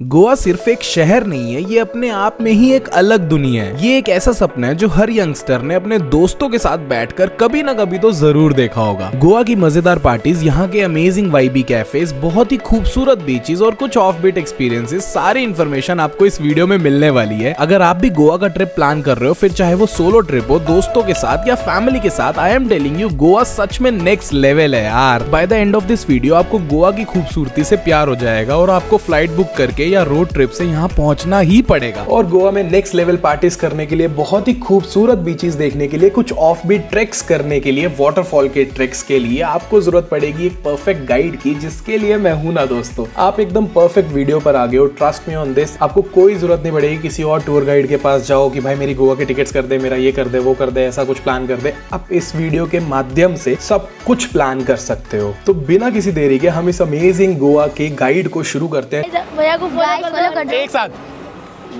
गोवा सिर्फ एक शहर नहीं है, ये अपने आप में ही एक अलग दुनिया है। ये एक ऐसा सपना है जो हर यंगस्टर ने अपने दोस्तों के साथ बैठकर कभी ना कभी तो जरूर देखा होगा। गोवा की मजेदार पार्टीज, यहाँ के अमेजिंग वाइबी कैफेज, बहुत ही खूबसूरत बीचेस और कुछ ऑफ बीट एक्सपीरियंसेस, सारी इन्फॉर्मेशन आपको इस वीडियो में मिलने वाली है। अगर आप भी गोवा का ट्रिप प्लान कर रहे हो, फिर चाहे वो सोलो ट्रिप हो, दोस्तों के साथ या फैमिली के साथ, I am telling you, Goa सच में नेक्स्ट लेवल है यार। By the end of this video आपको गोवा की खूबसूरती से प्यार हो जाएगा और आपको फ्लाइट बुक करके या रोड ट्रिप से यहाँ पहुंचना ही पड़ेगा। और गोवा में नेक्स्ट लेवल पार्टीज करने के लिए, बहुत ही खूबसूरत बीचेस देखने के लिए, कुछ ऑफ बीट ट्रेक्स करने के लिए, वाटरफॉल के ट्रेक्स के लिए आपको जरूरत पड़ेगी एक परफेक्ट गाइड की, जिसके लिए मैं हूं ना दोस्तों। आप एकदम परफेक्ट वीडियो पर आ गए हो, ट्रस्ट मी ऑन दिस। आपको कोई जरूरत नहीं पड़ेगी किसी और टूर गाइड के पास जाओ कि भाई मेरी गोवा के टिकट्स कर दे, मेरा ये कर दे, वो कर दे, ऐसा कुछ प्लान कर दे। आप इस वीडियो के माध्यम से सब कुछ प्लान कर सकते हो। तो बिना किसी देरी के हम इस अमेजिंग गोवा के गाइड को शुरू करते हैं। भैया को फॉलो कर दो एक साथ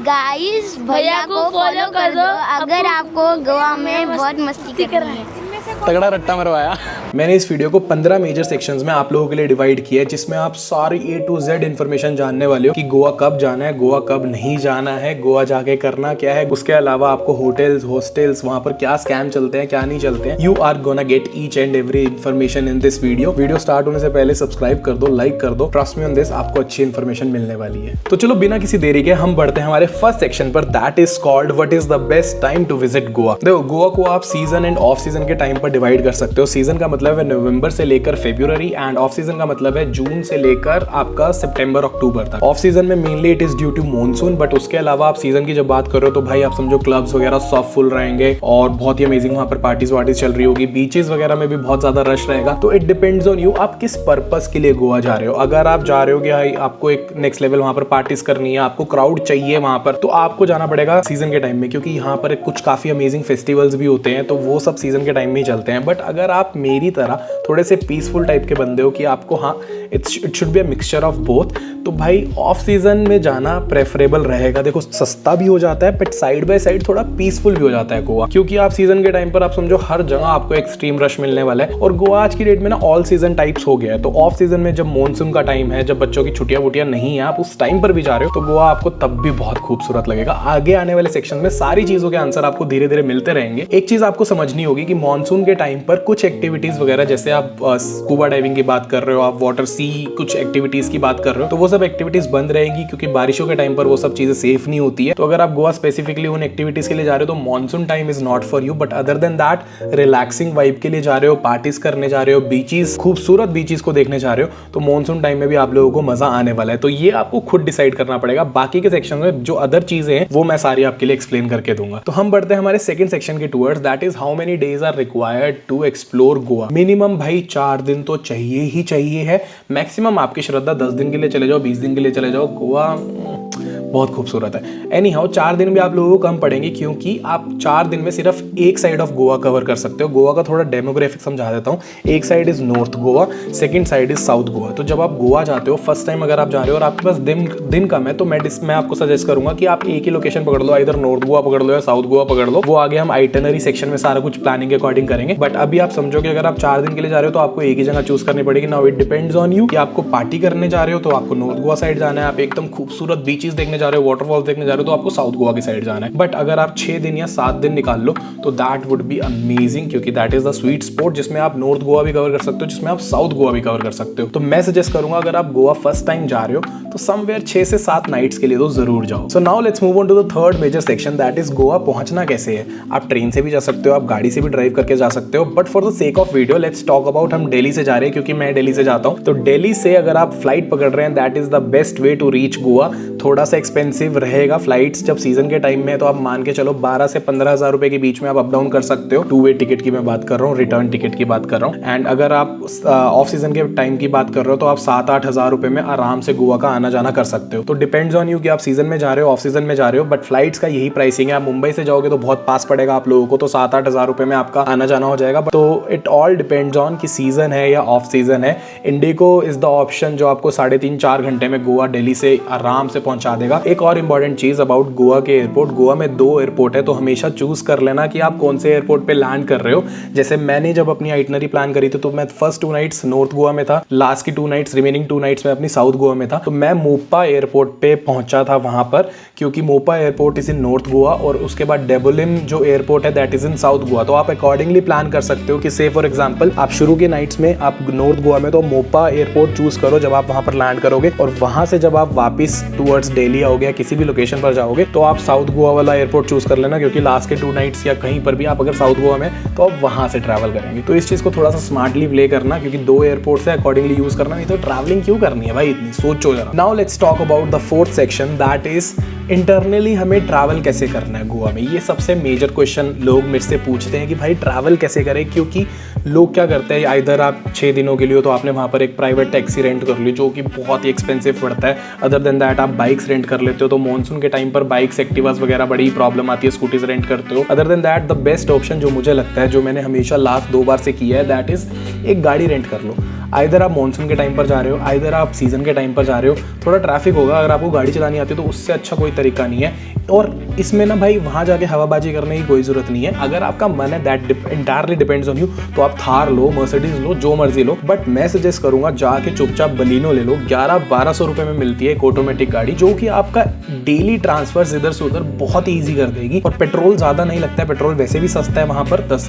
गाइस, भैया को फॉलो कर दो अगर आपको गोवा में बहुत मस्ती करनी है। तगड़ा रट्टा मरवाया। मैंने इस वीडियो को 15 मेजर सेक्शंस में आप लोगों के लिए डिवाइड किया है, जिसमें आप सारी A to Z इन्फॉर्मेशन जानने वाले हो कि गोवा कब जाना है, गोवा कब नहीं जाना है, गोवा जाके करना क्या है। उसके अलावा आपको होटल्स, हॉस्टल्स, वहां पर क्या स्कैम चलते हैं, क्या नहीं चलते हैं। You are gonna get each and every information in this video. Video start होने से पहले सब्सक्राइब कर दो, लाइक कर दो। ट्रस्ट मी ऑन दिस, आपको अच्छी इन्फॉर्मेशन मिलने वाली है। तो चलो बिना किसी देरी के हम बढ़ते हैं हमारे फर्स्ट सेक्शन पर, that is called what is the best time to visit Goa. देखो, गोवा को आप सीजन एंड ऑफ सीजन के टाइम पर डिवाइड कर सकते हो। सीजन का मतलब है नवंबर से लेकर फरवरी, एंड ऑफ सीजन का मतलब है जून से लेकर आपका सितंबर अक्टूबर तक। ऑफ सीजन में mainly it is due to monsoon, but उसके अलावा आप सीजन की जब बात कर रहे हो तो भाई आप समझो क्लब्स वगैरह सब फुल रहेंगे और बहुत ही अमेजिंग वहां पर पार्टीज वार्टीज चल रही होगी। बीचेस वगैरह में भी बहुत ज्यादा रश रहेगा। तो इट डिपेंड्स ऑन यू, आप किस पर्पस के लिए गोवा जा रहे हो। अगर आप जा रहे हो कि भाई आपको एक नेक्स्ट लेवल वहां पर पार्टीज करनी है, आपको क्राउड चाहिए वहां पर, तो आपको जाना पड़ेगा सीजन के टाइम में, क्योंकि यहाँ पर कुछ काफी अमेजिंग फेस्टिवल्स भी होते हैं, तो वो सब सीजन के टाइम में ही चलते हैं। बट अगर आप मेरी तरह थोड़े से पीसफुल टाइप के बंदे हो कि आपको हाँ it should be a mixture of both, तो भाई ऑफ सीजन में जाना प्रेफरेबल रहेगा। देखो, सस्ता भी हो जाता है बट साइड बाय साइड थोड़ा पीसफुल भी हो जाता है गोवा, क्योंकि आप सीजन के टाइम पर आप समझो हर जगह आपको एक्सट्रीम रश मिलने वाला है। और गोवा आज की डेट में ना ऑल सीजन टाइप्स हो गया है। तो ऑफ सीजन में जब मॉनसून का टाइम है, जब बच्चों की छुट्टियां वुट्टियां नहीं है, आप उस टाइम पर भी जा रहे हो, तो गोवा आपको तब भी बहुत खूबसूरत लगेगा। आगे आने वाले सेक्शन में सारी चीजों के आंसर आपको धीरे धीरे मिलते रहेंगे। एक चीज आपको समझनी होगी कि मॉनसून के टाइम पर कुछ एक्टिविटीज वगैरह, जैसे आप स्कूबा डाइविंग की बात कर रहे हो, आप वाटर सी कुछ एक्टिविटीज की बात कर रहे हो, तो वो सब एक्टिविटीज बंद रहेगी, क्योंकि बारिशों के टाइम पर वो सब चीजें सेफ नहीं होती है। तो अगर आप गोवा स्पेसिफिकली उन एक्टिविटीज के लिए जा रहे हो तो monsoon time is not for you. But other than that, relaxing vibe के लिए जा रहे हो, पार्टीज करने जा रहे हो, बीचेस, खूबसूरत बीचेस को देखने जा रहे हो, तो मॉनसून टाइम में भी आप लोगों को मजा आने वाला है। तो ये आपको खुद डिसाइड करना पड़ेगा। बाकी के सेक्शन में जो अदर चीजें हैं वो मैं सारी आपके लिए एक्सप्लेन करके दूंगा। तो हम बढ़ते हैं हमारे सेकंड सेक्शन के towards, that is how many days are required to explore Goa. Minimum भाई 4 दिन तो चाहिए ही चाहिए है। मैक्सिमम आपकी श्रद्धा 10 दिन के लिए चले जाओ, 20 दिन के लिए चले जाओ, गोवा बहुत खूबसूरत है। एनी हाउ 4 दिन भी आप लोगों को कम पड़ेंगे, क्योंकि आप 4 दिन में सिर्फ एक साइड ऑफ गोवा कवर कर सकते हो। गोवा का थोड़ा डेमोग्राफिक समझा देता हूँ। एक side is north Goa, second side is south Goa. तो जब आप गोवा जाते हो फर्स्ट टाइम अगर आप जा रहे हो और आपके पास दिन कम है, तो मैं आपको सजेस्ट करूंगा कि आप एक ही लोकेशन पकड़ लो, इधर नॉर्थ गोवा पकड़ लो या साउथ गोवा पकड़ लो। वो आगे हम आइटनरी सेक्शन में सारा कुछ प्लानिंग के अकॉर्डिंग करेंगे। बट अभी आप समझो कि अगर आप 4 दिन के लिए जा रहे हो तो आपको एक ही जगह चूज करनी पड़ेगी। Now it depends on you कि आपको पार्टी करने जा रहे हो तो आपको नॉर्थ गोवा साइड जाना है, आप एकदम खूबसूरत बीचेस देखने जा रहे हो, वाटरफॉल देखने जा रहे हो, तो आपको साउथ गोवा की साइड जाना है। बट अगर आप 6 दिन या 7 दिन निकाल लो तो दैट वुड बी अमेजिंग, क्योंकि that is the sweet spot, जिसमें आप नॉर्थ गोवा भी कवर कर सकते हो, जिसमें आप साउथ गोवा भी कवर कर सकते हो। तो मैं सजेस्ट करूंगा अगर आप गोवा फर्स्ट टाइम जा रहे हो तो समवेयर 6 से 7 नाइट्स के लिए तो जरूर जाओ। So now let's move on to the third major section, that is Goa पहुंचना कैसे है। आप ट्रेन से भी जा सकते हो, आप गाड़ी से भी ड्राइव करके जा सकते हो, but for the sake of video let's talk about हम दिल्ली से जा रहे हैं, क्योंकि मैं दिल्ली से जाता हूं। तो दिल्ली से अगर आप फ्लाइट पकड़ रहे हैं, that is the best way to reach Goa. थोड़ा सा एक्सपेंसिव रहेगा फ्लाइट्स, जब सीजन के टाइम में है तो आप मान के चलो 12 से 15 हजार रुपए के बीच में आप अप डाउन कर सकते हो। 2 वे टिकट की मैं बात कर रहा हूँ, रिटर्न टिकट की बात कर रहा हूँ। एंड अगर आप ऑफ सीजन के टाइम की बात कर रहे हो तो आप 7-8 हजार रुपए में आराम से गोवा का आना जाना कर सकते हो। तो डिपेंड्स ऑन यू कि आप सीजन में जा रहे हो, ऑफ सीजन में जा रहे हो। बट फ्लाइट्स का यही प्राइसिंग है। आप मुंबई से जाओगे तो बहुत पास पड़ेगा आप लोगों को, तो 7-8 हजार रुपए में आपका आना जाना हो जाएगा। तो इट ऑल डिपेंड्स ऑन कि सीजन है या ऑफ सीजन है। इंडिगो इज द ऑप्शन जो आपको 3.5-4 घंटे में गोवा दिल्ली से आराम से पहुंचा देगा। जाएगा। एक और इंपॉर्टेंट चीज अबाउट गोवा के एयरपोर्ट, गोवा में 2 एयरपोर्ट है, तो हमेशा चूज कर लेना कि आप कौन से एयरपोर्ट पे लैंड कर रहे हो। जैसे मैंने जब अपनी आइटनरी प्लान करी थी तो मैं फर्स्ट 2 नाइट्स नॉर्थ गोवा में था, लास्ट की 2 नाइट्स रिमेनिंग 2 नाइट्स में अपनी साउथ गोवा में था। तो मैं मोपा एयरपोर्ट पे पहुंचा था वहां पर, क्योंकि Mopa airport is in north Goa और उसके बाद डेबोलिम जो एयरपोर्ट है that is in south Goa. तो आप अकॉर्डिंगली प्लान कर सकते हो कि से फॉर एग्जांपल आप शुरू के नाइट्स में आप नॉर्थ गोवा में तो मोपा एयरपोर्ट चूज करो जब आप वहां पर लैंड करोगे, और वहां से जब आप वापस टुवर्ड्स दिल्ली आओगे या किसी भी लोकेशन पर जाओगे तो आप साउथ गोवा वाला एयरपोर्ट चूज कर लेना, क्योंकि लास्ट के 2 नाइट्स या कहीं पर भी आप अगर साउथ गोवा में तो आप वहां से ट्रैवल करेंगे। तो इस चीज को थोड़ा सा स्मार्टली प्ले करना, क्योंकि 2 एयरपोर्ट से अकॉर्डिंगली यूज करना, नहीं तो ट्रैवलिंग क्यों करनी है भाई इतनी, सोचो जरा। Now let's talk about the 4th section, that is internally हमें ट्रैवल कैसे करना है गोवा में। ये सबसे मेजर क्वेश्चन लोग मेरे से पूछते हैं कि भाई ट्रैवल कैसे करें, क्योंकि लोग क्या करते हैं, इधर आप 6 दिनों के लिए हो तो आपने वहाँ पर एक प्राइवेट टैक्सी रेंट कर ली जो कि बहुत ही एक्सपेंसिव पड़ता है। अदर देन दैट आप बाइक्स रेंट कर लेते हो, तो मॉनसून के टाइम पर बाइक्स एक्टिवास वगैरह बड़ी प्रॉब्लम आती है, स्कूटीज रेंट करते हो। Other than that the best option जो मुझे लगता है, जो मैंने हमेशा लास्ट 2 बार से किया है, दैट इज एक गाड़ी रेंट कर लो। आइदर आप मॉनसून के टाइम पर जा रहे हो, आइदर आप सीजन के टाइम पर जा रहे हो, थोड़ा ट्रैफिक होगा, अगर आपको गाड़ी चलानी आती है तो उससे अच्छा कोई तरीका नहीं है। और इसमें ना भाई वहाँ जाके हवाबाजी करने की कोई ज़रूरत नहीं है। अगर आपका मन है that entirely depends on you, तो आप थार लो, मर्सिडीज लो, जो मर्जी लो, बट मैं सजेस्ट करूंगा जाके चुपचाप बलिनो ले लो। 11-1200 रुपए में मिलती है एक ऑटोमेटिक गाड़ी, जो कि आपका डेली ट्रांसफर्स इधर से उधर बहुत ईजी कर देगी। और पेट्रोल ज़्यादा नहीं लगता है, पेट्रोल वैसे भी सस्ता है वहाँ पर, 10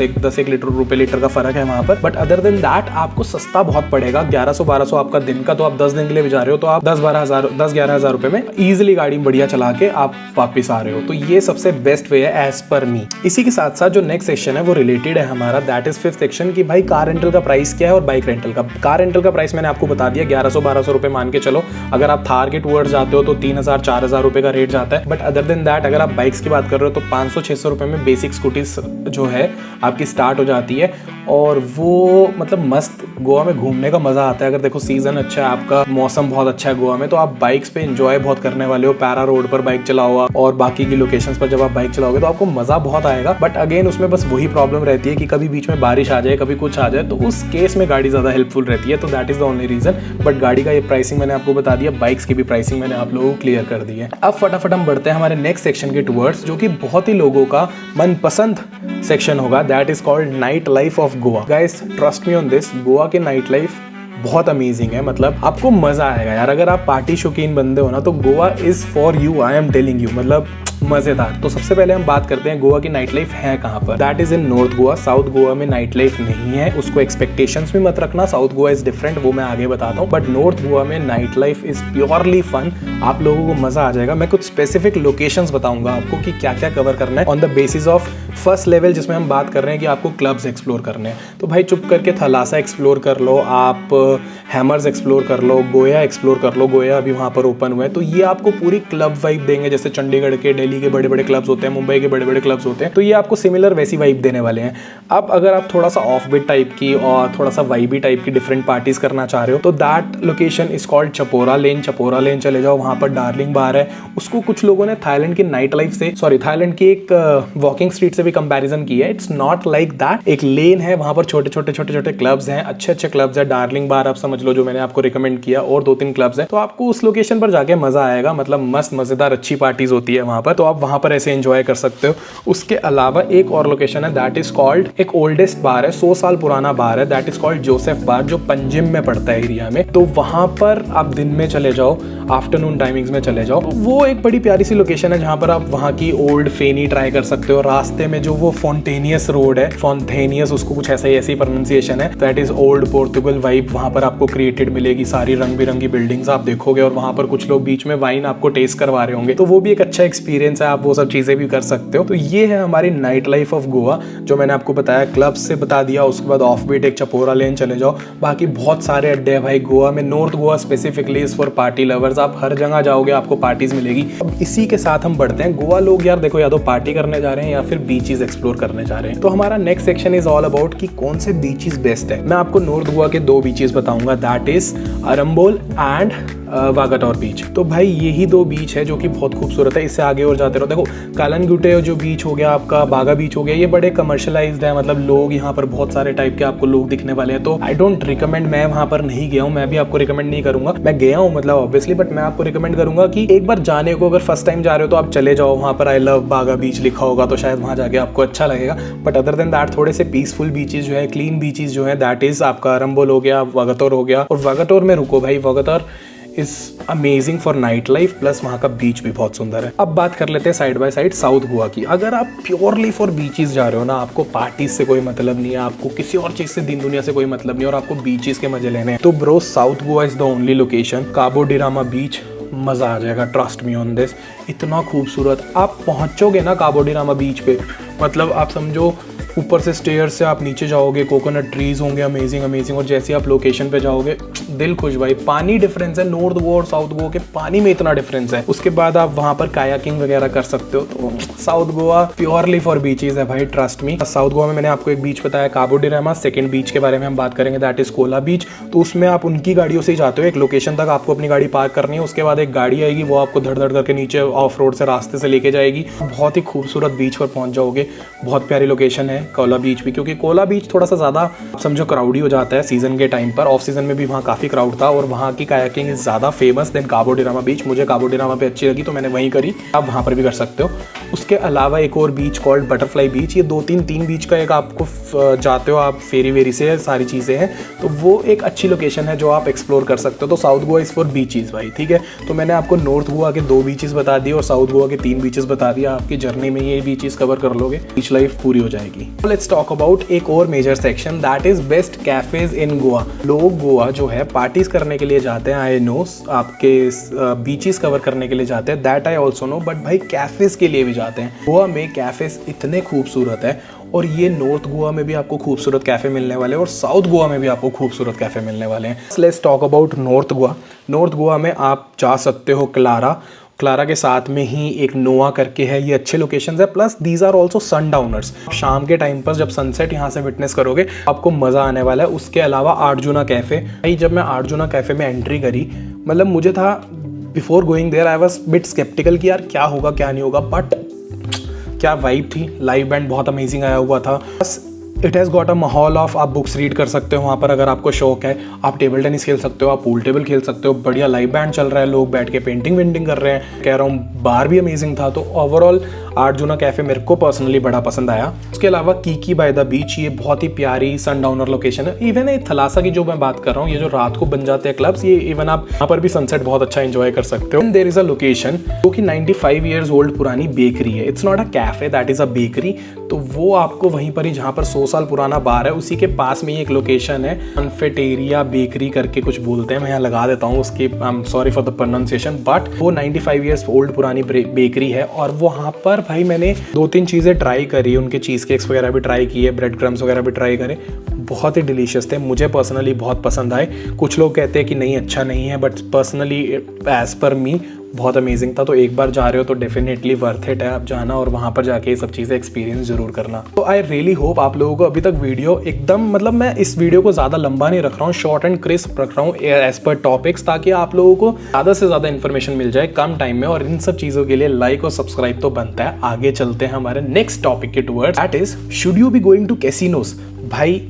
रुपए लीटर का फर्क है वहाँ पर। बट अदर देन दैट आपको सस्ता बहुत पड़ेगा, 1100-1200 आपका दिन का, तो आप 10 दिन के लिए भी जा रहे हो तो आप 10-11 हज़ार रुपए में ईजिली गाड़ी बढ़िया चला के आप वापिस आ रहे हो। तो ये सबसे बेस्ट वे है एज पर मी। इसी के साथ साथ जो नेक्स्ट सेक्शन है वो रिलेटेड है हमारा, दैट इज 5th सेक्शन की भाई कार रेंटल का प्राइस क्या है और बाइक रेंटल का। कार रेंटल का प्राइस मैंने आपको बता दिया, 1100-1200 रुपए मान के चलो। अगर आप थार के टूवर्ड्स जाते हो तो 3000-4000 रुपए का रेट जाता है। बट अदर देन दैट अगर आप बाइक्स की बात कर रहे हो तो 500-600 रुपए में बेसिक स्कूटीज जो है आपकी स्टार्ट हो जाती है, और वो मतलब मस्त गोवा में घूमने का मजा आता है। अगर देखो सीजन अच्छा है, आपका मौसम बहुत अच्छा है गोवा में, तो आप बाइक्स पे एंजॉय बहुत करने वाले हो। पैरा रोड पर बाइक चलाओ और बाकी की लोकेशंस पर जब आप बाइक चलाओगे तो आपको मजा बहुत आएगा। बट अगेन उसमें बस वही प्रॉब्लम रहती है कि कभी बीच में बारिश आ जाए, कभी कुछ आ जाए, तो उस केस में गाड़ी ज्यादा हेल्पफुल रहती है। तो that is the only reason. But गाड़ी का ये प्राइसिंग मैंने आपको बता दिया, बाइक्स की भी प्राइसिंग मैंने आप लोगों को क्लियर कर दी है। अब फटाफट हम बढ़ते हैं हमारे नेक्स्ट सेक्शन के टूवर्ड्स, जो कि बहुत ही लोगों का मनपसंद सेक्शन होगा, that is called night life of Goa. Guys trust me on this, Goa के नाइट लाइफ बहुत अमेजिंग है, मतलब आपको मजा आएगा यार। अगर आप पार्टी शौकीन बंदे हो ना तो Goa is for you, I am telling you, मतलब मजेदार। तो सबसे पहले हम बात करते हैं गोवा की नाइट लाइफ है कहाँ पर। That is in north Goa. South Goa में नाइट लाइफ नहीं है, उसको एक्सपेक्टेशंस भी मत रखना। साउथ गोवा इज डिफरेंट, वो मैं आगे बताता हूँ। बट नॉर्थ गोवा में night life is purely fun, आप लोगों को मजा आ जाएगा। मैं कुछ स्पेसिफिक लोकेशंस बताऊंगा आपको कि क्या क्या कवर करना है on the basis of first level, जिसमें हम बात कर रहे हैं कि आपको क्लब्स एक्सप्लोर करने हैं। तो भाई चुप करके थलासा एक्सप्लोर कर लो, आप हैमर्स एक्सप्लोर कर लो, गोया एक्सप्लोर कर लो, गोया अभी वहाँ पर ओपन हुआ है। तो ये आपको पूरी क्लब वाइब देंगे, जैसे चंडीगढ़ के, दिल्ली के बड़े बड़े क्लब्स होते हैं, मुंबई के बड़े बड़े क्लब्स होते हैं, तो ये आपको सिमिलर वैसी वाइब देने वाले हैं। अब अगर आप थोड़ा सा ऑफ बीट टाइप की और थोड़ा सा वाइबी टाइप की डिफरेंट पार्टीज करना चाह रहे हो तो that location is called Chapora lane. Chapora lane चले जाओ, वहाँ पर डार्लिंग बार है। उसको कुछ लोगों ने थाईलैंड की नाइट लाइफ से, सॉरी थाईलैंड की एक वॉकिंग स्ट्रीट से भी कंपैरिजन किया है। इट्स नॉट लाइक दैट, एक लेन है, वहाँ पर छोटे छोटे क्लब्स हैं, अच्छे अच्छे क्लब्स हैं। डार्लिंग बार आप समझ लो जो मैंने आपको रिकमेंड किया, और 2-3 क्लब्स हैं। तो आपको उस लोकेशन पर जाके मजा आएगा, मतलब मस्त मजेदार अच्छी पार्टीज होती है वहाँ पर, तो आप वहाँ पर ऐसे एंजॉय कर सकते हो। उसके अलावा एक और लोकेशन है, दैट इज कॉल्ड, एक ओल्डेस्ट बार है, 100 साल पुराना बार है, दैट इज कॉल्ड जोसेफ बार, जो पंजिम में पड़ता है एरिया में। तो वहाँ पर आप दिन में चले जाओ, आफ्टरनून टाइमिंग्स में चले जाओ, तो वो एक बड़ी प्यारी सी लोकेशन है जहाँ पर आप वहाँ की ओल्ड फेनी ट्राई कर सकते हो। रास्ते में जो वो फोंटेनियस रोड है, फोंटेनियस उसको कुछ ऐसी प्रोनाउंसिएशन है, that is old Portugal vibe वहाँ पर आपको क्रिएटेड मिलेगी। सारी रंग बिरंगी बिल्डिंग्स आप देखोगे, और वहाँ पर कुछ लोग बीच में वाइन आपको टेस्ट करवा रहे होंगे, तो वो भी एक अच्छा एक्सपीरियंस है, आप वो सब चीजें भी कर सकते हो। तो ये है हमारी नाइट लाइफ ऑफ गोवा, जो मैंने आपको बताया, क्लब से बता दिया। उसके बाद ऑफ बीट एक चपोरा लेन चले जाओ, बाकी बहुत सारे अड्डे हैं भाई गोवा में। North Goa specifically is for party lovers, आप हर जगह जाओगे आपको पार्टीज मिलेगी। अब इसी के साथ हम बढ़ते हैं, गोवा लोग यार देखो या तो पार्टी करने जा रहे हैं या फिर बीचेस एक्सप्लोर करने जा रहे हैं। तो हमारा next section is all about कि कौन से बीचेस बेस्ट है। मैं आपको नॉर्थ गोवा के 2 बीचेस बताऊंगा, that is Arambol and Vagator beach. तो भाई यही दो बीच है जो कि बहुत खूबसूरत है। इससे आगे और जाते रहो, देखो कालनगुटे जो बीच हो गया, आपका बागा बीच हो गया, ये बड़े कमर्शलाइज्ड है, मतलब लोग यहाँ पर बहुत सारे टाइप के आपको लोग दिखने वाले हैं। तो आई डोंट रिकमेंड, मैं वहाँ पर नहीं गया हूँ, मैं भी आपको रिकमेंड नहीं करूंगा। मैं गया हूँ मतलब ऑब्वियसली, बट मैं आपको रिकमेंड करूंगा कि एक बार जाने को, अगर फर्स्ट टाइम जा रहे हो तो आप चले जाओ वहाँ पर। आई लव बागा बीच लिखा होगा तो शायद वहाँ जाके आपको अच्छा लगेगा। बट अदर देन दैट थोड़े से पीसफुल बीचेस जो है, क्लीन बीचेस जो है, दैट इज आपका अरम्बोल हो गया, वागाटोर हो गया। और वागाटोर में रुको भाई, Vagator is amazing for night life, plus वहाँ का बीच भी बहुत सुंदर है। अब बात कर लेते हैं side by side south Goa की। अगर आप प्योरली फॉर बीचेस जा रहे हो ना, आपको पार्टीज से कोई मतलब नहीं है, आपको किसी और चीज से दिन दुनिया से कोई मतलब नहीं है, और आपको बीचेस के मजे लेने हैं, तो bro south Goa is the only location. काबो डिरामा बीच, मजा आ जाएगा, ट्रस्ट मी ऑन दिस। इतना खूबसूरत, आप पहुंचोगे ना काबो डिरामा बीच पे, मतलब आप समझो ऊपर से स्टेयर से आप नीचे जाओगे, कोकोनट ट्रीज होंगे, अमेजिंग अमेजिंग। और जैसे आप लोकेशन पे जाओगे, दिल खुश भाई। पानी डिफरेंस है नॉर्थ गोवा और साउथ गोवा के पानी में, इतना डिफरेंस है। उसके बाद आप वहां पर कायाकिंग वगैरह कर सकते हो। तो south Goa purely for beaches है भाई, ट्रस्ट मी। साउथ गोवा में मैंने आपको एक बीच बताया काबो डिरामा, सेकंड बीच के बारे में हम बात करेंगे, दैट इज कोला बीच। तो उसमें आप उनकी गाड़ियों से ही जाते हो, एक लोकेशन तक आपको अपनी गाड़ी पार्क करनी है, उसके बाद एक गाड़ी आएगी, वो आपको धड़ धड़ करके नीचे ऑफ रोड से रास्ते से लेके जाएगी। बहुत ही खूबसूरत बीच पर पहुंच जाओगे, बहुत प्यारी लोकेशन है कोला बीच भी। क्योंकि कोला बीच थोड़ा सा ज़्यादा समझो क्राउडी हो जाता है सीजन के टाइम पर, ऑफ सीजन में भी वहाँ काफ़ी क्राउड था, और वहाँ की कायाकिंग इज ज़्यादा फेमस देन काबो डिरामा बीच। मुझे काबो डिरामा पे अच्छी लगी तो मैंने वहीं करी, आप वहाँ पर भी कर सकते हो। उसके अलावा एक और बीच कॉल्ड बटरफ्लाई बीच, ये तीन बीच का एक आपको जाते हो आप फेरी वेरी से, सारी चीज़ें हैं, तो वो एक अच्छी लोकेशन है जो आप एक्सप्लोर कर सकते हो। तो south Goa is for beaches भाई, ठीक है। तो मैंने आपको नॉर्थ गोवा के 2 बीचेस बता दिए और साउथ गोवा के 3 बीचेस बता दिया। आपकी जर्नी में ये बीचेस कवर कर लोगे, बीच लाइफ पूरी हो जाएगी। लेट्स टॉक अबाउट एक और major section, that is best cafes in Goa. लोग गोवा जो है पार्टीज करने के लिए जाते हैं, आई नो, आपके बीचेस कवर करने के लिए जाते हैं, that I also know, but भाई कैफेज के लिए भी जाते हैं। गोवा में कैफेज इतने खूबसूरत है, और ये नॉर्थ गोवा में भी आपको खूबसूरत कैफे मिलने वाले हैं और साउथ गोवा में भी आपको खूबसूरत कैफे मिलने वाले हैं। Let's talk about north Goa. North Goa में आप जा सकते हो क्लारा के साथ में ही एक नोआ करके है, ये अच्छे लोकेशंस है, प्लस दीज आर ऑल्सो सनडाउनर्स। शाम के टाइम पर जब सनसेट यहाँ से विटनेस करोगे आपको मज़ा आने वाला है। उसके अलावा आर्जुना कैफ़े, भाई जब मैं आर्जुना कैफ़े में एंट्री करी, मतलब मुझे था before going there I was bit skeptical कि यार क्या होगा क्या नहीं होगा, बट क्या वाइब थी, लाइव बैंड बहुत अमेजिंग आया हुआ था। बस इट हैज़ गॉट अ माहौल ऑफ, आप बुक्स रीड कर सकते हो वहाँ पर अगर आपको शौक है, आप टेबल टेनिस खेल सकते हो, आप पूल टेबल खेल सकते हो, बढ़िया लाइव बैंड चल रहा है, लोग बैठ के पेंटिंग वेंटिंग कर रहे हैं, कह रहा हूँ बार भी अमेजिंग था। तो ओवरऑल आर्जुना कैफ़े मेरे को पर्सनली बड़ा पसंद आया। उसके अलावा कीकी बाय द बीच, ये बहुत ही प्यारी सनडाउनर लोकेशन है। इवन ये थलासा की जो मैं बात कर रहा हूँ, ये जो रात को बन जाते हैं क्लब्स, ये इवन आप यहाँ पर भी सनसेट बहुत अच्छा एंजॉय कर सकते हो। And there is a location जो कि 95 ईयर्स ओल्ड पुरानी बेकरी है, it's not a cafe, that is a bakery. तो वो आपको वहीं पर ही, जहाँ पर 100 साल पुराना बार है, उसी के पास में ही एक लोकेशन है, कन्फेटेरिया बेकरी करके कुछ बोलते हैं, मैं यहाँ लगा देता हूँ उसकी, I am sorry for the pronunciation, but वो 95 ईयर्स ओल्ड पुरानी बेकरी है। और वहाँ पर भाई मैंने 2-3 चीज़ें ट्राई करी, उनके चीज़ केक्स वगैरह भी ट्राई किए, ब्रेड क्रम्स वगैरह भी ट्राई करे, बहुत ही डिलीशियस थे, मुझे पर्सनली बहुत पसंद आए। कुछ लोग कहते हैं कि नहीं अच्छा नहीं है, बट पर्सनली एज पर मी बहुत अमेजिंग था। तो एक बार जा रहे हो तो डेफिनेटली वर्थ इट है आप जाना, और वहाँ पर जाके ये सब चीज़ें एक्सपीरियंस जरूर करना। तो आई रियली होप आप लोगों को अभी तक वीडियो एकदम, मतलब मैं इस वीडियो को ज़्यादा लंबा नहीं रख रहा हूँ, शॉर्ट एंड क्रिस्प रख रहा हूँ एज पर टॉपिक्स, ताकि आप लोगों को ज़्यादा से ज़्यादा इन्फॉर्मेशन मिल जाए कम टाइम में। और इन सब चीज़ों के लिए लाइक और सब्सक्राइब तो बनता है। आगे चलते हैं हमारे नेक्स्ट टॉपिक के towards, that is should you be going to casinos. भाई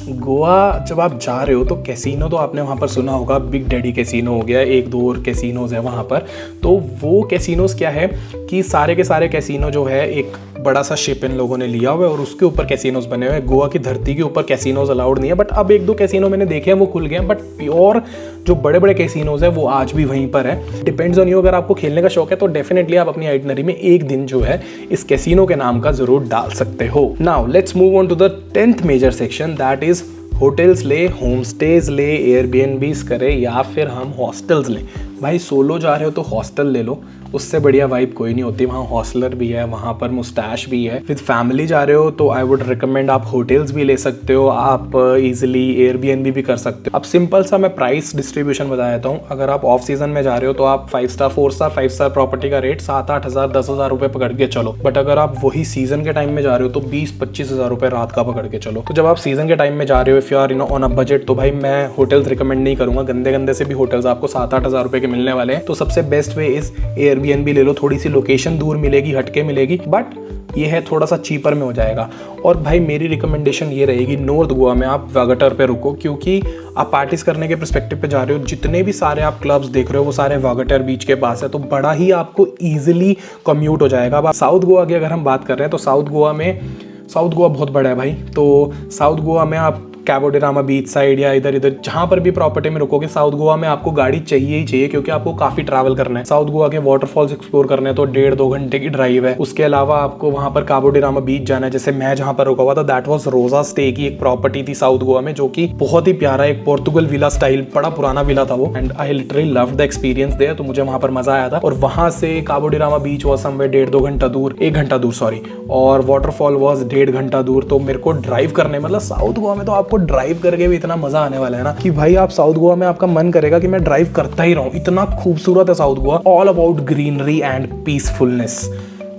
गोवा जब आप जा रहे हो तो कैसीनो तो आपने वहाँ पर सुना होगा, बिग डैडी कैसीनो हो गया, 1-2 और कैसीनोज है वहाँ पर। तो वो कैसीनोज क्या है कि सारे के सारे कैसीनो जो है एक बड़ा सा शिप इन लोगों ने लिया हुआ है और उसके ऊपर कैसीनोज बने हुए हैं। गोवा की धरती के ऊपर कैसीनोज अलाउड नहीं है, बट अब 1-2 कैसीनो मैंने देखे हैं वो खुल गए हैं, बट प्योर जो बड़े बड़े कैसीनोज है वो आज भी वहीं पर है। डिपेंड्स ऑन यू, अगर आपको खेलने का शौक है तो डेफिनेटली आप अपनी आइटनरी में एक दिन जो है इस कैसीनो के नाम का जरूर डाल सकते हो। Now let's move on to the 10th major section, that is hotels ले, होम स्टेज ले, एयरबीएनबीज करे या फिर हम हॉस्टल्स ले। भाई सोलो जा रहे हो तो हॉस्टल ले लो, उससे बढ़िया वाइब कोई नहीं होती। वहाँ हॉस्टलर भी है, वहाँ पर मुस्टैश भी है। विद फैमिली जा रहे हो तो आई वुड रिकमेंड आप होटल्स भी ले सकते हो, आप इजीली एयरबीएनबी भी कर सकते हो। अब सिंपल सा मैं प्राइस डिस्ट्रीब्यूशन बता देता हूँ। अगर आप ऑफ सीजन में जा रहे हो तो आप 5 स्टार 4 स्टार 5 स्टार प्रॉपर्टी का रेट 7-8 हज़ार 10 हज़ार रुपये पकड़ के चलो। बट अगर आप वही सीजन के टाइम में जा रहे हो तो 20-25 हज़ार रुपये रात का पकड़ के चलो। तो जब आप सीजन के टाइम में जा रहे हो, if you are on a budget, तो भाई मैं होटल्स रिकमेंड नहीं करूंगा। गंदे गंदे से भी होटल्स आपको 7-8 हज़ार रुपये के मिलने वाले हैं। तो सबसे बेस्ट वे इज एयरबीएनबी ले लो। थोड़ी सी लोकेशन दूर मिलेगी, हटके मिलेगी, बट ये है थोड़ा सा चीपर में हो जाएगा। और भाई मेरी रिकमेंडेशन ये रहेगी, नॉर्थ गोवा में आप वागटर पे रुको, क्योंकि आप पार्टीज करने के पर्सपेक्टिव पे जा रहे हो। जितने भी सारे आप क्लब्स देख रहे हो वो सारे वागटर बीच के पास है, तो बड़ा ही आपको ईजिली कम्यूट हो जाएगा। अब साउथ गोवा की अगर हम बात कर रहे हैं तो साउथ गोवा बहुत बड़ा है भाई। तो साउथ गोवा में आप कैबो डे रामा बीच साइड या इधर जहां पर भी प्रॉपर्टी में रुकोगे, साउथ गोवा में आपको गाड़ी चाहिए ही चाहिए, क्योंकि आपको काफी ट्रैवल करना है। साउथ गोवा के वाटरफॉल्स एक्सप्लोर करने हैं तो 1.5-2 घंटे की ड्राइव है। उसके अलावा आपको वहां पर कैबो डे रामा बीच जाना है। जैसे मैं जहां पर रुका हुआ था, दैट वाज रोजा स्टे की एक प्रॉपर्टी थी साउथ गोवा में, जो कि बहुत ही प्यारा, एक पोर्तुगल विला स्टाइल, बड़ा पुराना विला था वो, and I literally loved the experience there. तो मुझे वहां पर मजा आया था। और वहां से Cabo de Rama beach was somewhere 1.5-2 घंटा दूर, 1 घंटा दूर सॉरी, और वाटरफॉल वाज 1.5 घंटा दूर। तो मेरे को ड्राइव करने, मतलब साउथ गोवा में तो आपको ड्राइव करके इतना मजा आने वाला है ना कि भाई आप साउथ गोवा में आपका मन करेगा कि मैं ड्राइव करता ही रहूं। इतना खूबसूरत है south Goa, all about greenery and peacefulness.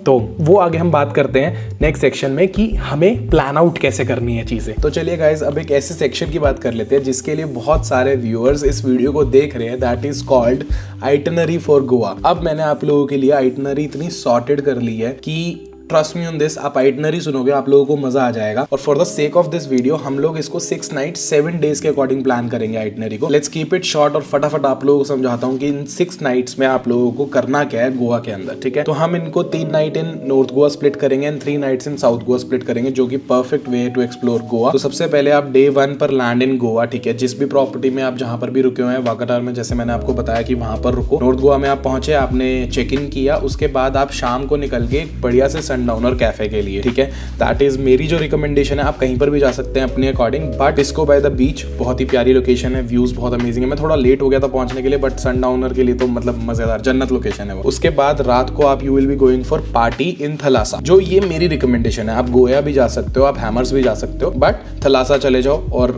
तो वो आगे हम बात करते हैं नेक्स्ट सेक्शन में कि हमें प्लान आउट कैसे करनी है चीजें। तो चलिए गाइज, अब एक ऐसे सेक्शन की बात कर लेते हैं जिसके लिए बहुत सारे व्यूअर्स इस वीडियो को देख रहे हैं, that is called itinerary for Goa. अब मैंने आप लोगों के लिए आइटनरी इतनी सॉर्टेड कर ली है कि ट्रस्ट मी ऑन दिस, आप आइटनरी सुनोगे आप लोगों को मजा आ जाएगा। और for the sake of this video हम लोग इसको 6 नाइट्स 7 डेज के अकॉर्डिंग प्लान करेंगे आइटनरी को। लेट्स कीप इट शॉर्ट और फटाफट आप लोगों को समझाता हूँ कि इन 6 नाइट्स में आप लोगों को करना क्या है गोवा के अंदर, ठीक है। तो हम इनको 3 night in north Goa split करेंगे and 3 nights in south Goa split करेंगे, जो कि perfect way to explore Goa. तो सबसे पहले आप डे 1 पर लैंड इन गोवा, ठीक है। जिस भी प्रॉपर्टी में आप जहां पर भी रुके हुए हैं, वागटार में जैसे मैंने आपको बताया कि वहां पर रुको। नॉर्थ गोवा में आप पहुंचे, आपने चेक इन किया, उसके बाद आप शाम को निकल के बढ़िया से सनडाउनर कैफे के लिए, ठीक है। दैट इज मेरी जो रिकमेंडेशन है। आप कहीं पर भी जा सकते हैं अपने according, but disco by the beach बहुत ही प्यारी लोकेशन है, व्यूज बहुत अमेजिंग है। मैं थोड़ा लेट हो गया था पहुंचने के लिए, बट सनडाउनर के लिए तो मतलब मजेदार जन्नत लोकेशन है वो। उसके बाद रात को आप you will be going for party इन थलासा, जो ये मेरी रिकमेंडेशन है। आप गोया भी जा सकते हो, आप हैमर्स भी जा सकते हो, बट थलासा चले जाओ। और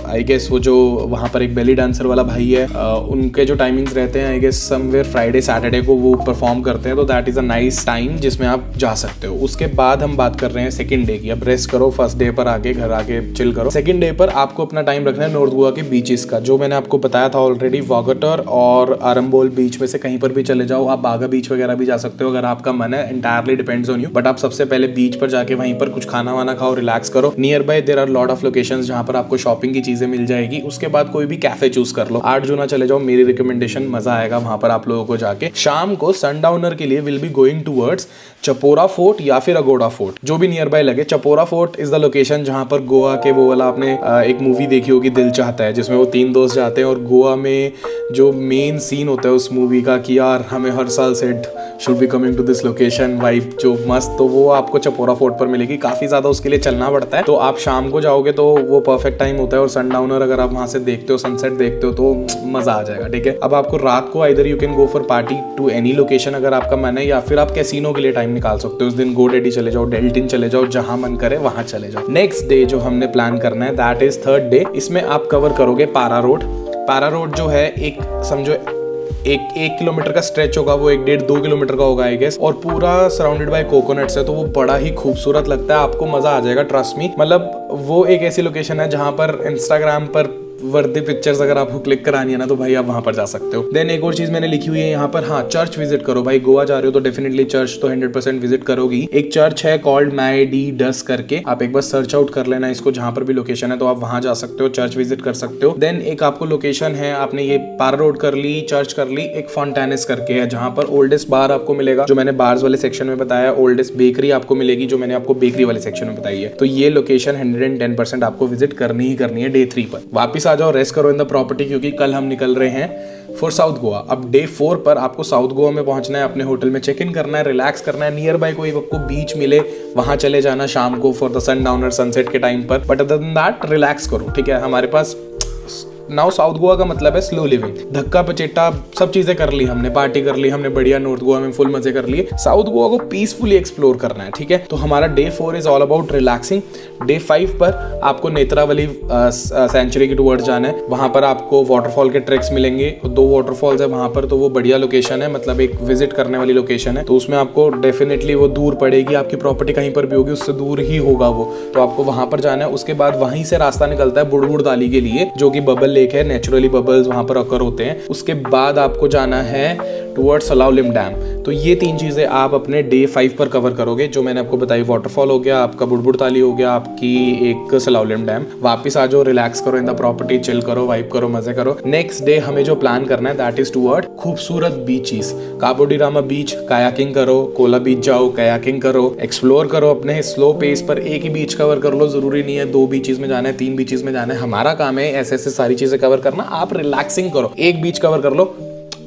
आई गेस वो जो वहां पर एक बेली डांसर वाला भाई है, उनके जो टाइमिंग्स रहते हैं I guess somewhere Friday Saturday को वो परफॉर्म करते हैं, तो that is a nice time जिसमें आप जा सकते हो। उसके बाद हम बात कर रहे हैं सेकंड डे की। अब रेस्ट करो, फर्स्ट डे पर आके घर आके चिल करो। सेकंड डे पर आपको अपना टाइम रखना है नॉर्थ गोवा के बीचेस का, जो मैंने आपको बताया था ऑलरेडी। वागटर और आरंबोल बीच में से कहीं पर भी चले जाओ। आप बागा बीच वगैरह भी जा सकते हो अगर आपका मन है, entirely depends on you. But आप सबसे पहले बीच पर जाके वहीं पर कुछ खाना वाना खाओ, रिलैक्स करो। Nearby there are lot of locations जहां पर आपको शॉपिंग की चीजें मिल जाएगी। उसके बाद कोई भी कैफे चूज कर लो। 8 जूना चले जाओ, मेरी रिकमेंडेशन, मजा आएगा वहां पर आप लोगों को जाके। शाम को सनडाउनर के लिए will be going towards Chapora fort या फिर अगोड़ा फोर्ट, जो भी नियर बाय लगे। Chapora fort is the location जहां पर गोवा के वो वाला आपने एक मूवी देखी होगी दिल चाहता है, जिसमें वो 3 दोस्त जाते हैं और गोवा में जो मेन सीन होता है उस मूवी का कि यार हमें हर साल set should be coming to this location, vibe जो मस्त, तो वो आपको चपोरा फोर्ट पर मिलेगी। काफी ज्यादा उसके लिए चलना पड़ता है, तो आप शाम को जाओगे तो वो परफेक्ट टाइम होता है। और सनडाउनर अगर आप वहां से देखते हो, सनसेट देखते हो, तो मजा आ जाएगा, ठीक है। अब आपको रात को either you can go for party to any location अगर आपका मन है, या फिर आप कैसीनो के लिए टाइम निकाल सकते हो। उस दिन गोडेडी चले जाओ, डेल्टिन चले जाओ, जहां मन करे वहां चले जाओ। नेक्स्ट डे जो हमने प्लान करना है दैट इज थर्ड डे। इसमें आप कवर करोगे पारा रोड। पारा रोड जो है एक समझो एक किलोमीटर का स्ट्रेच होगा, वो 1-1.5-2 किलोमीटर का होगा आई गेस, और पूरा सराउंडेड बाय कोकोनट्स है, तो वो बड़ा ही खूबसूरत लगता है। आपको मजा आ जाएगा, ट्रस्ट मी। मतलब वो एक ऐसी लोकेशन है जहां पर इंस्टाग्राम पर वर्दी पिक्चर्स अगर आपको क्लिक करानी है ना, तो भाई आप वहां पर जा सकते हो। देन एक और चीज मैंने लिखी हुई है यहाँ पर, हाँ, चर्च विजिट करो भाई। गोवा जा रहे हो तो डेफिनेटली चर्च तो 100% विजिट करोगी। एक चर्च है कॉल्ड मैडी डस करके, आप एक बार सर्च आउट कर लेना इसको, जहां पर भी लोकेशन है तो आप वहां जा सकते हो, चर्च विजिट कर सकते हो। देन एक आपको लोकेशन है, आपने ये पारा रोड कर ली, चर्च कर ली, एक फॉन्टेनिस करके है जहां पर ओल्डेस्ट बार आपको मिलेगा, जो मैंने बार्स वाले सेक्शन में बताया। ओल्डेस्ट बेकरी आपको मिलेगी, जो मैंने आपको बेकरी वाले सेक्शन में बताई है। तो ये लोकेशन 110% आपको विजिट करनी ही करनी है डे 3 पर। वापिस आ जाओ, रेस्ट करो इन द प्रॉपर्टी, क्योंकि कल हम निकल रहे हैं फॉर साउथ गोवा। अब डे 4 पर आपको साउथ गोवा में पहुंचना है, अपने होटल में चेक इन करना है, रिलैक्स करना है। नियर बाय कोई आपको बीच मिले वहां चले जाना शाम को फॉर द सनडाउनर सनसेट के टाइम पर। But other than that relax करो, ठीक है। हमारे पास नाउ साउथ गोवा का मतलब है स्लो लिविंग, धक्का पचेटा सब चीजें कर ली हमने, पार्टी कर ली हमने बढ़िया, नॉर्थ गोवा में फुल मजे कर लिए, साउथ गोवा को पीसफुली एक्सप्लोर करना है, ठीक है। तो हमारा day 4 is all about relaxing. Day 5 पर आपको नेत्रावली सेंचुरी की टूवर्ड्स जाना है, वहां पर आपको वाटरफॉल के ट्रैक्स मिलेंगे, 2 वाटरफॉल्स है वहां पर, तो वो बढ़िया लोकेशन है, मतलब एक विजिट करने वाली लोकेशन है। तो उसमें आपको डेफिनेटली वो दूर पड़ेगी, आपकी प्रॉपर्टी कहीं पर भी होगी उससे दूर ही होगा वो, तो आपको वहां पर जाना है। उसके बाद वहीं से रास्ता निकलता है बुड़बुड़ ताली के लिए, जो कि बबल लेक है, नेचुरली बबल्स वहां पर अकर होते हैं। उसके बाद आपको जाना है टुवर्ड्स सलाउलिम डैम। तो ये 3 चीजें आप अपने डे 5 पर कवर करोगे, जो मैंने आपको बताई, वाटरफॉल हो गया, आपका बुड़बुड़ ताली हो गया, आपकी एक सलाउलिम डैम। वापस आ जाओ, रिलैक्स करो इन द प्रॉपर्टी, चिल करो, वाइब करो, मजे करो। नेक्स्ट डे हमें जो प्लान करना है दैट इज टुवर्ड खूबसूरत बीचेस, काबो डी रामा बीच, कायाकिंग करो, कोला बीच जाओ, कायाकिंग करो, एक्सप्लोर करो अपने स्लो पेस पर। एक ही बीच कवर कर लो, जरूरी नहीं है 2 बीचेस में जाना है, 3 बीचेस में जाना है। हमारा काम है ऐसे ऐसे सारी चीजें कवर करना, आप रिलैक्सिंग करो, एक बीच कवर कर लो,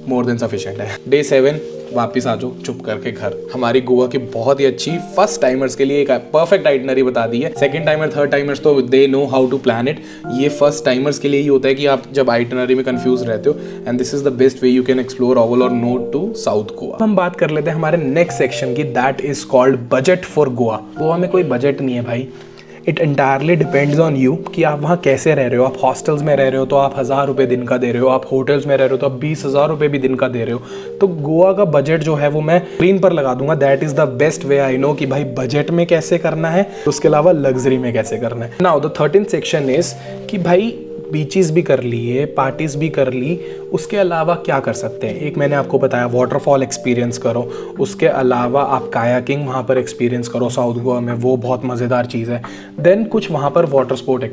मोर देन सफिशिएंट है। डे 7 वापिस आ जाओ चुप करके घर। हमारी गोवा की बहुत ही अच्छी फर्स्ट टाइमर्स के लिए एक परफेक्ट आइटनरी बता दी है। सेकंड टाइमर, थर्ड टाइमर्स तो they know how to plan it. ये फर्स्ट टाइमर्स के लिए ही होता है कि आप जब आइटनरी में कंफ्यूज रहते हो, and this is the best way you can explore all और नोट टू साउथ गोवा। हम बात कर लेते हैं हमारे नेक्स्ट सेक्शन की, that is called budget for Goa. Goa में कोई बजट नहीं है भाई, it entirely depends on you कि आप वहाँ कैसे रह रहे हो। आप हॉस्टल्स में रह रहे हो तो आप 1000 रुपये दिन का दे रहे हो, आप होटल्स में रह रहे हो तो आप 20,000 रुपये भी दिन का दे रहे हो। तो गोवा का बजट जो है वो मैं स्क्रीन पर लगा दूंगा, that is the best way I know कि भाई बजट में कैसे करना है, उसके अलावा लग्जरी में कैसे करना है। Now the 13th section is कि भाई बीचेस भी कर लिए, पार्टीज भी कर ली, उसके अलावा क्या कर सकते हैं। एक मैंने आपको बताया वाटरफॉल एक्सपीरियंस करो, उसके अलावा आप कायाकिंग वहाँ पर एक्सपीरियंस करो साउथ गोवा में, वो बहुत मज़ेदार चीज़ है। देन कुछ वहाँ पर वाटर स्पोर्ट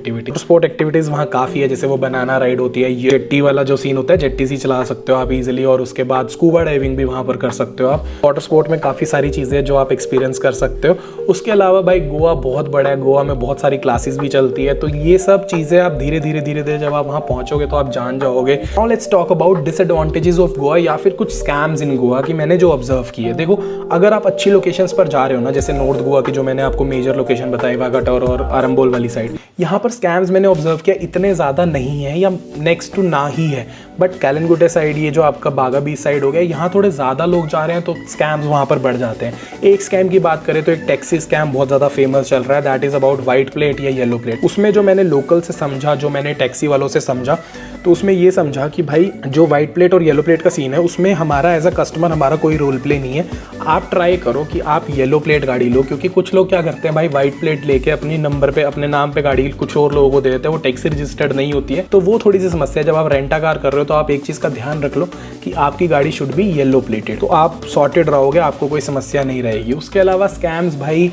एक्टिविटीज़ वहाँ काफ़ी है, जैसे वो बनाना राइड होती है, ये जेट्टी वाला जो सीन होता है, जेट्टी सी चला सकते हो आप इजीली, और उसके बाद स्कूबा डाइविंग भी वहाँ पर कर सकते हो आप। वाटर स्पोर्ट में काफ़ी सारी चीज़ें जो आप एक्सपीरियंस कर सकते हो। उसके अलावा भाई गोवा बहुत बड़ा है, गोवा में बहुत सारी क्लासेस भी चलती है, तो ये सब चीज़ें आप धीरे धीरे जब आप वहाँ पहुँचोगे तो आप जान जाओगे। Now let's talk about disadvantages of Goa, या फिर कुछ स्कैम्स इन गोवा कि मैंने जो ऑब्जर्व किए। देखो, अगर आप अच्छी लोकेशंस पर जा रहे हो ना, जैसे नॉर्थ गोवा की जो मैंने आपको मेजर लोकेशन बताई, वागाटोर और आरंबोल वाली साइड, यहाँ पर स्कैम्स मैंने ऑब्जर्व किया इतने ज़्यादा नहीं है, या नेक्स्ट टू ना ही है। बट कैलनगुटे साइड, ये जो आपका बागा बीच साइड हो गया, यहाँ थोड़े ज़्यादा लोग जा रहे हैं तो स्कैम्स वहाँ पर बढ़ जाते हैं। एक स्कैम की बात करें तो एक टैक्सी स्कैम बहुत ज़्यादा फेमस चल रहा है, that is about white plate या येलो प्लेट। उसमें जो मैंने लोकल से समझा, जो मैंने टैक्सी वालों से समझा, तो उसमें ये समझा कि भाई जो वाइट प्लेट और येलो प्लेट का सीन है, उसमें हमारा एज अ कस्टमर हमारा कोई रोल प्ले नहीं है। आप ट्राई करो कि आप येलो प्लेट गाड़ी लो, क्योंकि कुछ लोग क्या करते हैं भाई, वाइट प्लेट लेके अपनी नंबर पे, अपने नाम पे गाड़ी कुछ और लोगों को दे देते हैं, वो टैक्सी रजिस्टर्ड नहीं होती है, तो वो थोड़ी सी समस्या है। जब आप रेंटा कार कर रहे हो तो आप एक चीज़ का ध्यान रख लो कि आपकी गाड़ी शुड बी येलो प्लेटेड, तो आप सॉर्टेड रहोगे, आपको कोई समस्या नहीं रहेगी। उसके अलावा स्कैम्स भाई,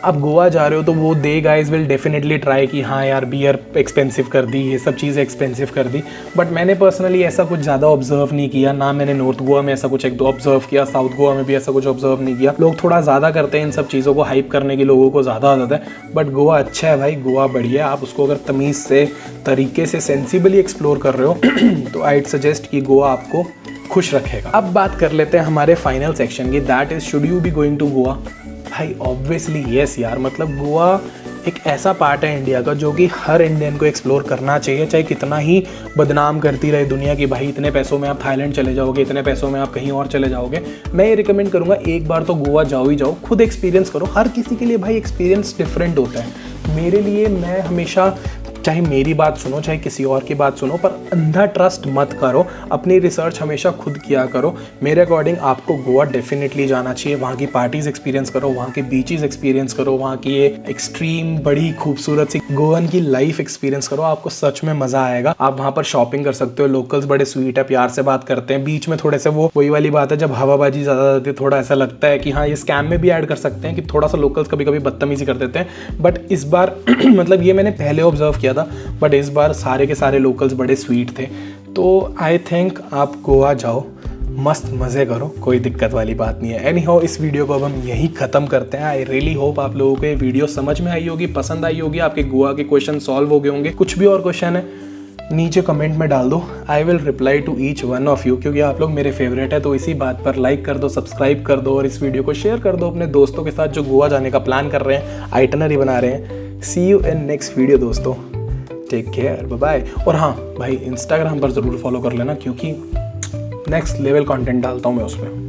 आप गोवा जा रहे हो तो वो दे गाइज विल डेफिनेटली ट्राई कि हाँ यार बियर एक्सपेंसिव कर दी, ये सब चीज़ें एक्सपेंसिव कर दी। बट मैंने पर्सनली ऐसा कुछ ज़्यादा ऑब्जर्व नहीं किया, ना मैंने नॉर्थ गोवा में ऐसा कुछ एक दो ऑब्जर्व किया, साउथ गोवा में भी ऐसा कुछ ऑब्जर्व नहीं किया। लोग थोड़ा ज़्यादा करते हैं इन सब चीज़ों को, हाइप करने की लोगों को ज़्यादा आदत है। बट गोवा अच्छा है भाई, गोवा बढ़िया है। आप उसको अगर तमीज़ से, तरीके से, सेंसिबली एक्सप्लोर कर रहे हो तो आई सजेस्ट कि गोवा आपको खुश रखेगा। अब बात कर लेते हैं हमारे फाइनल सेक्शन की, that is should you be going to Goa. भाई ऑब्वियसली येस यार, मतलब गोवा एक ऐसा पार्ट है इंडिया का जो कि हर इंडियन को एक्सप्लोर करना चाहिए, चाहे कितना ही बदनाम करती रहे दुनिया की भाई इतने पैसों में आप थाईलैंड चले जाओगे, इतने पैसों में आप कहीं और चले जाओगे। मैं ये रिकमेंड करूँगा एक बार तो गोवा जाओ ही जाओ, खुद एक्सपीरियंस करो। हर किसी के लिए भाई एक्सपीरियंस डिफरेंट होता है। मेरे लिए, मैं हमेशा, चाहे मेरी बात सुनो चाहे किसी और की बात सुनो, पर अंधा ट्रस्ट मत करो, अपनी रिसर्च हमेशा खुद किया करो। मेरे अकॉर्डिंग आपको गोवा डेफिनेटली जाना चाहिए। वहाँ की पार्टीज एक्सपीरियंस करो, वहाँ के बीचेस एक्सपीरियंस करो, वहाँ की ये एक्सट्रीम बड़ी खूबसूरत सी गोवन की लाइफ एक्सपीरियंस करो, आपको सच में मज़ा आएगा। आप वहाँ पर शॉपिंग कर सकते हो, लोकल्स बड़े स्वीट है, प्यार से बात करते हैं। बीच में थोड़े से वो वही वाली बात है, जब हवाबाजी ज़्यादा होती है थोड़ा ऐसा लगता है कि हाँ ये स्कैम में भी ऐड कर सकते हैं कि थोड़ा सा लोकल्स कभी कभी बदतमीजी कर देते हैं। बट इस बार मतलब ये मैंने पहले ऑब्जर्व किया था, बट इस बार सारे के सारे लोकल्स बड़े स्वीट थे। तो आई थिंक आप गोवा जाओ, मस्त मज़े करो, कोई दिक्कत वाली बात नहीं है। एनी हाउ, इस वीडियो को अब हम यहीं ख़त्म करते हैं। आई रियली होप आप लोगों को ये वीडियो समझ में आई होगी, पसंद आई होगी, आपके गोवा के क्वेश्चन सॉल्व हो गए होंगे। कुछ भी और क्वेश्चन है नीचे कमेंट में डाल दो, I will reply to each one of you, क्योंकि आप लोग मेरे फेवरेट है। तो इसी बात पर लाइक कर दो, सब्सक्राइब कर दो और इस वीडियो को शेयर कर दो अपने दोस्तों के साथ जो गोवा जाने का प्लान कर रहे हैं, आइटनरी बना रहे हैं। सी यू इन नेक्स्ट वीडियो दोस्तों, टेक केयर, बाय बाय। और हाँ भाई, इंस्टाग्राम पर ज़रूर फॉलो कर लेना क्योंकि नेक्स्ट लेवल कंटेंट डालता हूँ मैं उसमें।